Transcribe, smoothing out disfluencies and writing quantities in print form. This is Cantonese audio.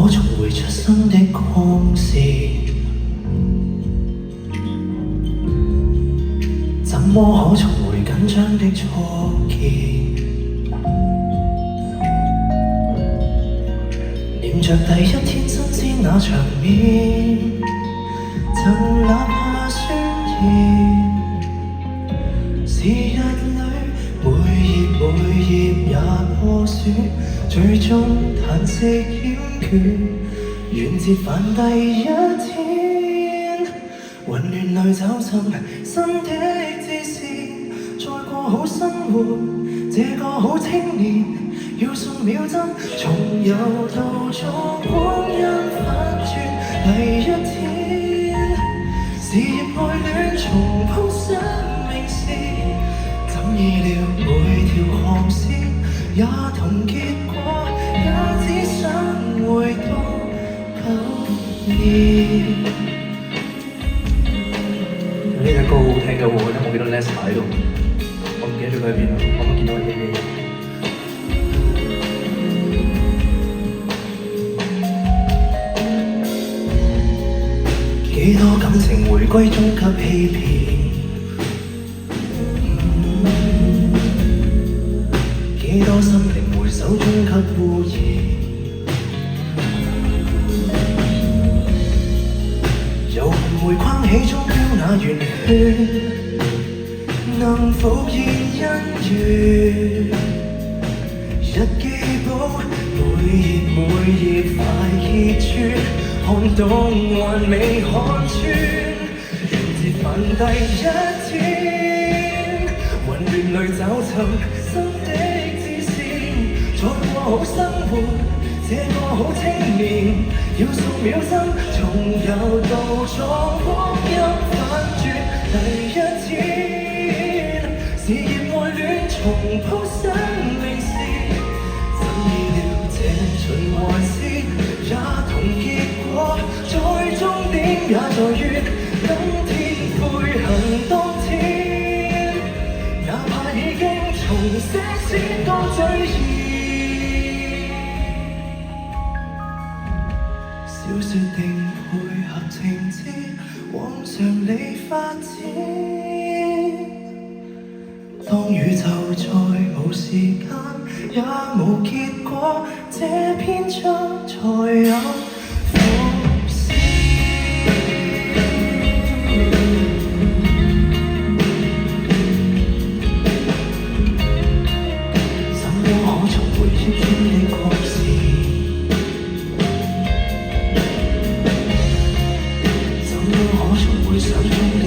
可重回出生的光線？怎麼可重回緊張的初見？念着第一天新鮮那場面，曾立下宣言，是日裏每頁也破損，最終嘆息厭倦，願折返第一天，混亂裏找尋新的支線，再過好生活，這個好青年，要送秒針，從遊到咗光陰反轉第一天，事業愛戀重鋪生命線，怎意料每條航線也同結果，也只想回到舊年。呢隻歌好好聽嘅喎，因為我見到 Leslie 喺度，我唔記得咗佢喺邊啦，我冇見到佢嘅嘢。幾多感情回歸中給欺騙，幾多心靈回首中給污染，由輪迴框起中標那圓圈，能否現姻緣？日記簿每頁快揭穿，看懂還未看穿，願折返第一天，混亂裏找尋新的支線，再過好生活，這個好青年，要數秒針，從遊到咗光陰反轉第一天，事業愛戀重鋪生命線，怎意料這循環線也同結果，在終點也在於今天悔恨當天，哪怕已經重寫千多嘴言，小說定配合情節往常理發展，當宇宙再無時間也無結果，這篇章才有伏線。怎麼可重回憶中的光線？怎麼可重回想中的